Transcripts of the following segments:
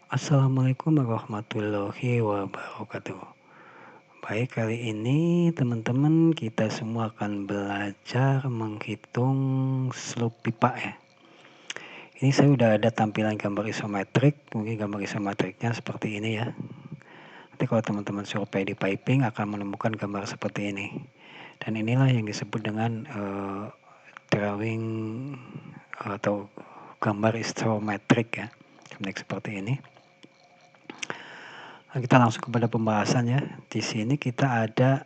Assalamualaikum warahmatullahi wabarakatuh. Baik, kali ini teman-teman kita semua akan belajar menghitung slope pipa ya. Ini saya udah ada tampilan gambar isometrik, mungkin gambar isometriknya seperti ini ya. Nanti kalau teman-teman survei di piping akan menemukan gambar seperti ini. Dan inilah yang disebut dengan drawing atau gambar isometrik ya. Seperti ini. Nah, kita langsung kepada pembahasan ya. Di sini kita ada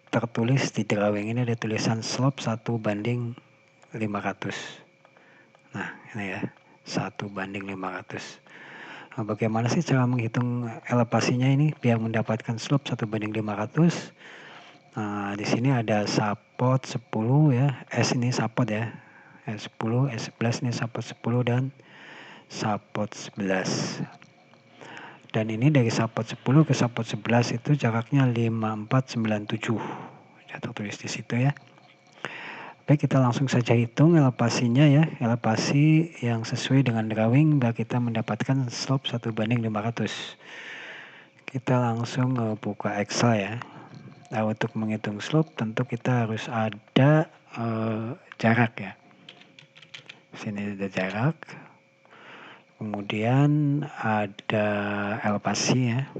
tertulis di drawing ini ada tulisan slope 1:500. Nah, ini ya, 1:500. Nah, bagaimana sih cara menghitung elevasinya ini biar mendapatkan slope 1:500? Nah, di sini ada support 10 ya, S ini support ya. S10, S11 ini support 10 dan support 11. Dan ini dari support 10 ke support 11 itu jaraknya 5497. Ya, tertulis di situ ya. Baik, kita langsung saja hitung elevasinya ya. Elevasi yang sesuai dengan drawing biar kita mendapatkan slope 1:500. Kita langsung buka Excel ya. Nah, untuk menghitung slope tentu kita harus ada jarak ya. Sini ada jarak. Kemudian ada elevasi ya.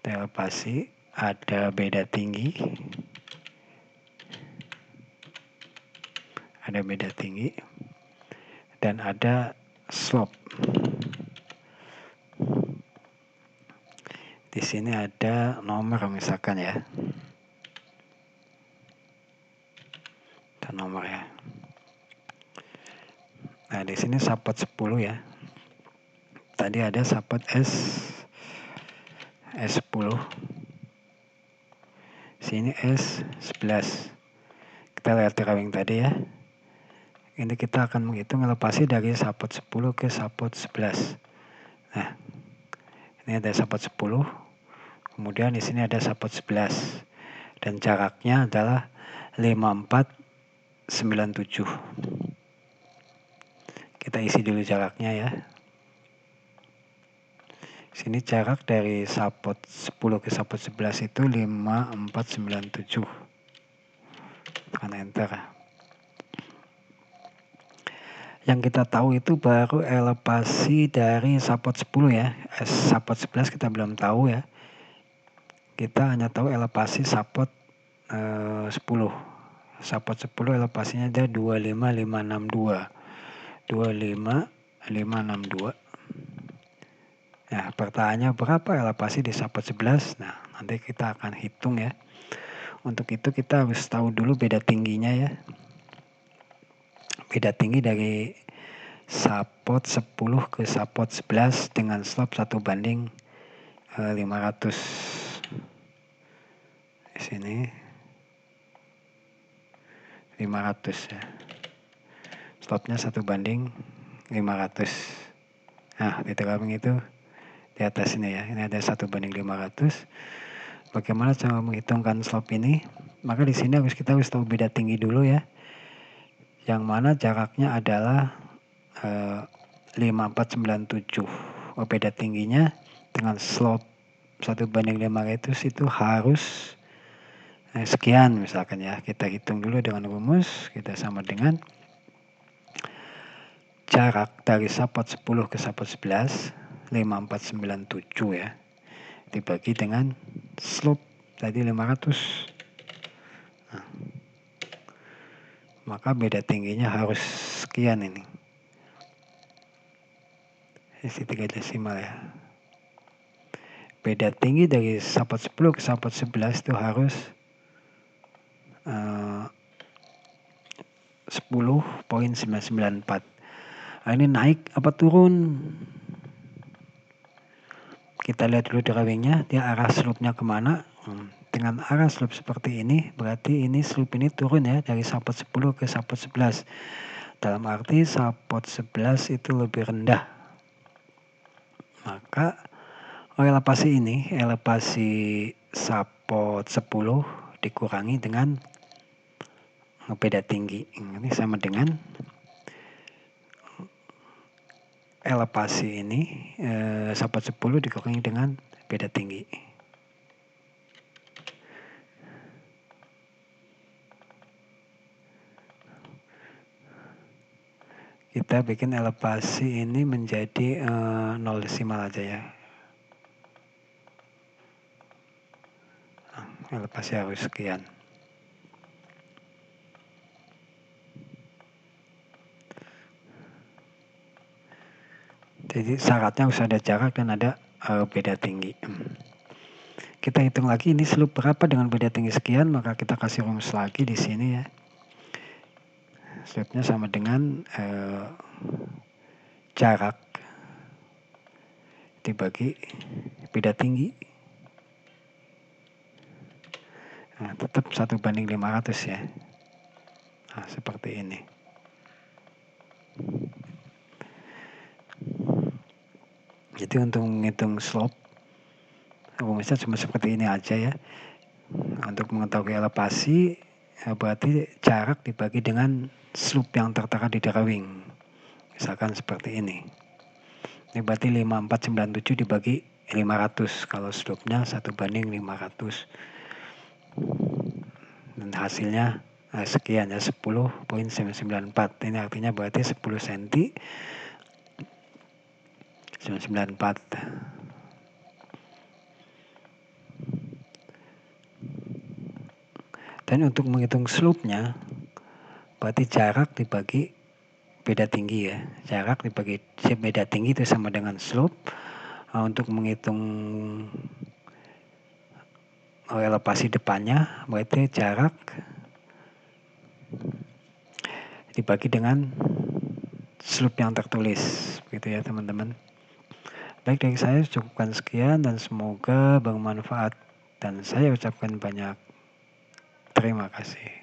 Ada elevasi, ada beda tinggi. Ada beda tinggi. Dan ada slope. Di sini ada nomor misalkan ya. Ada nomor ya. Nah, di sini support 10 ya. Tadi ada support S10. Sini S11. Kita lihat drawing tadi ya. Ini kita akan menghitung elevasi dari support 10 ke support 11. Nah, ini ada support 10. Kemudian di sini ada support 11. Dan jaraknya adalah 5497. Kita isi dulu jaraknya ya. Sini jarak dari support 10 ke support 11 itu 5497. Tekan enter. Yang kita tahu itu baru elevasi dari support 10 ya. Support 11 kita belum tahu ya. Kita hanya tahu elevasi support 10. Support 10 elevasinya ada 25562. 25562. Nah, pertanyaannya berapa elevasi di support 11? Nah, nanti kita akan hitung ya. Untuk itu kita harus tahu dulu beda tingginya ya. Beda tinggi dari support 10 ke support 11 dengan slope 1:500. Di sini 500 ya. Slope-nya 1:500. Nah, di drawing itu di atas ini ya. Ini ada 1:500. Bagaimana cara menghitungkan slope ini? Maka di sini kita harus tahu beda tinggi dulu ya. Yang mana jaraknya adalah 5497. Beda tingginya dengan slope 1:500 itu harus sekian misalkan ya. Kita hitung dulu dengan rumus. Kita sama dengan jarak dari support 10 ke support 11 5497 ya. Dibagi dengan slope tadi 500. Nah, maka beda tingginya harus sekian ini. Isi 3 desimal ya. Beda tinggi dari support 10 ke support 11 itu harus 10.994. Nah, ini naik apa turun? Kita lihat dulu drawingnya, dia arah slope-nya kemana. Dengan arah slope seperti ini, berarti ini slope ini turun ya, dari support 10 ke support 11. Dalam arti support 11 itu lebih rendah. Maka elevasi ini, elevasi support 10 dikurangi dengan beda tinggi. Ini sama dengan elevasi ini sahabat 10 dikurangi dengan beda tinggi. Kita bikin elevasi ini menjadi 0 desimal aja ya. Elevasi harus sekian. Jadi syaratnya harus ada jarak dan ada beda tinggi. Kita hitung lagi ini slope berapa dengan beda tinggi sekian, maka kita kasih rumus lagi di sini ya. Slope-nya sama dengan jarak dibagi beda tinggi. Nah, tetap 1/500 ya. Nah, seperti ini. Jadi untuk menghitung slope, rumusnya cuma seperti ini aja ya. Untuk mengetahui elevasi, berarti jarak dibagi dengan slope yang tertera di drawing. Misalkan seperti ini. Ini berarti 5497 dibagi 500 kalau slope-nya 1/500. Dan hasilnya sekian ya, 10.994. Ini artinya berarti 10 cm 994. Dan untuk menghitung slope-nya, berarti jarak dibagi beda tinggi ya. Jarak dibagi beda tinggi itu sama dengan slope. Untuk menghitung elevasi depannya, berarti jarak dibagi dengan slope yang tertulis. Begitu ya teman-teman. Baik, dari saya cukupkan sekian dan semoga bermanfaat. Dan saya ucapkan banyak terima kasih.